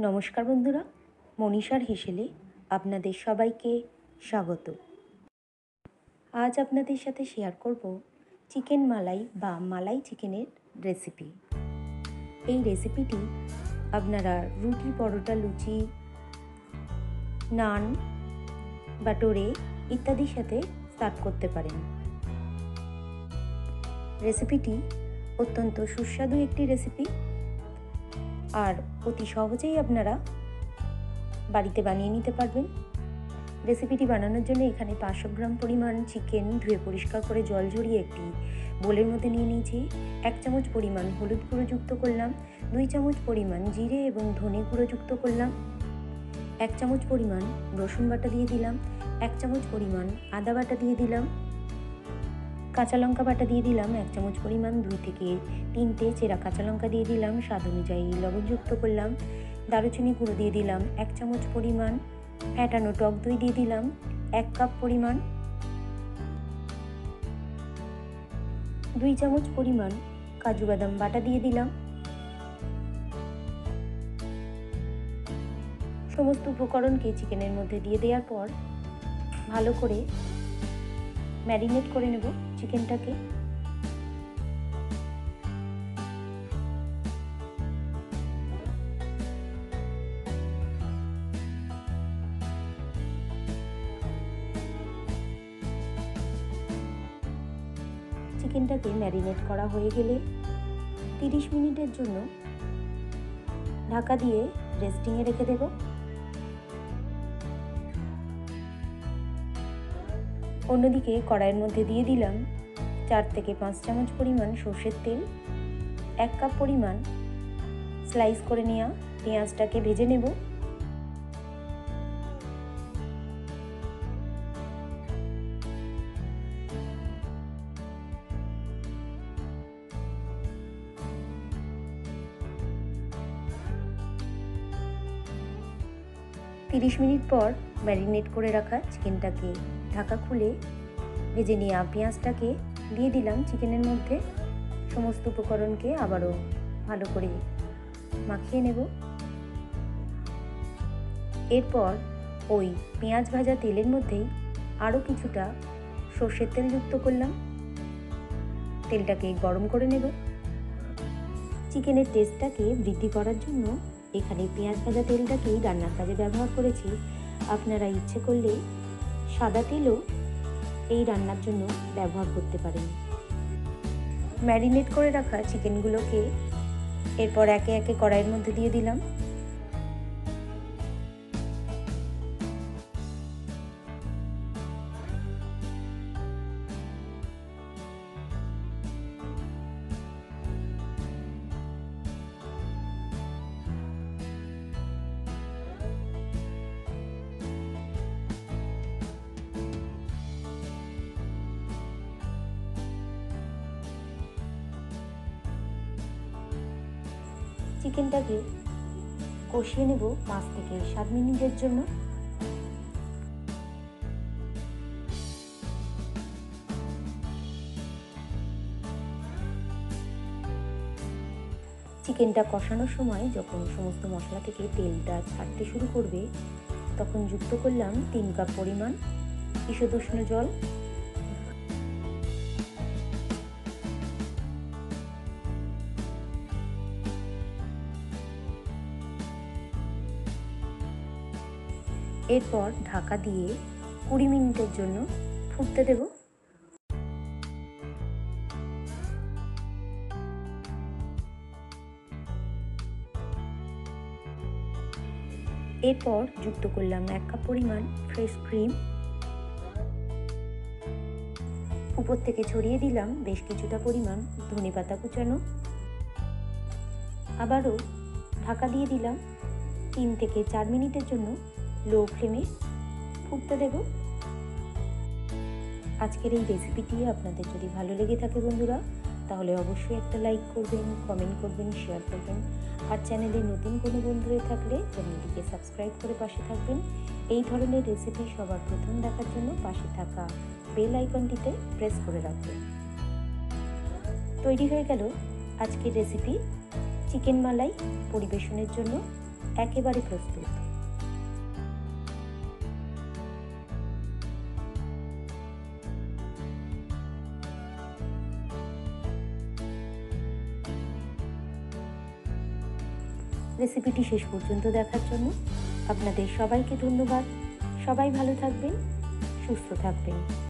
নমস্কার বন্ধুরা, মনীষার হেসেলে আপনাদের সবাইকে স্বাগত। আজ আপনাদের সাথে শেয়ার করব চিকেন মালাই বা মালাই চিকেনের রেসিপি। এই রেসিপিটি আপনারা রুটি, পরোটা, লুচি, নান, বাটোরে ইত্যাদির সাথে সার্ভ করতে পারেন। রেসিপিটি অত্যন্ত সুস্বাদু একটি রেসিপি আর অতি সহজেই আপনারা বাড়িতে বানিয়ে নিতে পারবেন। রেসিপিটি বানানোর জন্য এখানে 500 গ্রাম পরিমাণ চিকেন ধুয়ে পরিষ্কার করে জল ঝরিয়ে একটি বোলের মধ্যে নিয়ে নিয়েছি। 1 চামচ পরিমাণ হলুদ গুঁড়ো যুক্ত করলাম, 2 চামচ পরিমাণ জিরে এবং ধনে গুঁড়ো যুক্ত করলাম, 1 চামচ পরিমাণ রসুন বাটা দিয়ে দিলাম, 1 চামচ পরিমাণ আদা বাটা দিয়ে দিলাম, কাঁচা লঙ্কা বাটা দিয়ে দিলাম 1 চামচ পরিমাণ, 2 থেকে 3টে চেরা কাঁচা লঙ্কা দিয়ে দিলাম, স্বাদ অনুযায়ী লবণ যুক্ত করলাম, দারুচিনি গুঁড়ো দিয়ে দিলাম 1 চামচ পরিমাণ, ফ্যাটানো টক দই দিয়ে দিলাম 1 কাপ পরিমাণ, 2 চামচ পরিমাণ কাজু বাদাম বাটা দিয়ে দিলাম। সমস্ত উপকরণকে চিকেনের মধ্যে দিয়ে দেওয়ার পর ভালো করে ম্যারিনেট করে নেব চিকেনটাকে। চিকেনটাকে ম্যারিনেট করা হয়ে গেলে 30 মিনিটের জন্য ঢাকা দিয়ে রেস্টিংয়ে রেখে দেব। অন্যদিকে কড়াইয়ের মধ্যে দিয়ে দিলাম 4 থেকে 5 চামচ পরিমাণ সর্ষের তেল, 1 কাপ পরিমাণ স্লাইস করে নেওয়া পেঁয়াজটাকে ভেজে নেব। তিরিশ মিনিট পর ম্যারিনেট করে রাখা চিকেনটাকে ঢাকা খুলে ভেজে নেওয়া পেঁয়াজটাকে দিয়ে দিলাম চিকেনের মধ্যে। সমস্ত উপকরণকে আবারও ভালো করে মাখিয়ে নেব। এরপর ওই পেঁয়াজ ভাজা তেলের মধ্যেই আরও কিছুটা সর্ষের তেল যুক্ত করলাম। তেলটাকে গরম করে নেব। চিকেনের টেস্টটাকে বৃদ্ধি করার জন্য এখানে পেঁয়াজ ভাজা তেলটাকেই রান্নার কাজে ব্যবহার করেছি। আপনারা ইচ্ছে করলে সাদা তেলও এই রান্নার জন্য ব্যবহার করতে পারেন। ম্যারিনেট করে রাখা চিকেনগুলোকে এরপর একে একে কড়াইয়ের মধ্যে দিয়ে দিলাম। চিকেনটাকে কষিয়ে নেব 5 থেকে 7 মিনিটের জন্য। চিকেনটা কষানোর সময় যখন সমস্ত মশলা থেকে তেলটা ছাড়তে শুরু করবে তখন যুক্ত করলাম 3 কাপ পরিমাণ ঈষদুষ্ণ জল। এরপর ঢাকা দিয়ে 20 মিনিটের জন্য ফুটতে দেব। এরপর যুক্ত করলাম 1 কাপ পরিমাণ ফ্রেশ ক্রিম। উপর থেকে ছড়িয়ে দিলাম বেশ কিছুটা পরিমাণ ধনেপাতা কুচানো। আবারও ঢাকা দিয়ে দিলাম 3 থেকে 4 মিনিটের জন্য লো ফ্লেমে ফুটতে দেব। আজকের এই রেসিপিটি আপনাদের যদি ভালো লেগে থাকে বন্ধুরা, তাহলে অবশ্যই একটা লাইক করবেন, কমেন্ট করবেন, শেয়ার করবেন। আর চ্যানেলে নতুন কোনো বন্ধু হয়ে থাকলে চ্যানেলটিকে সাবস্ক্রাইব করে পাশে থাকবেন। এই ধরনের রেসিপি সবার প্রথম দেখার জন্য পাশে থাকা বেল আইকনটিতে প্রেস করে রাখবেন। তৈরি হয়ে গেল আজকের রেসিপি চিকেন মালাই পরিবেশনের জন্য একেবারে প্রস্তুত। রেসিপিটি শেষ পর্যন্ত দেখার জন্য আপনাদের সবাইকে ধন্যবাদ। সবাই ভালো থাকবেন, সুস্থ থাকবেন।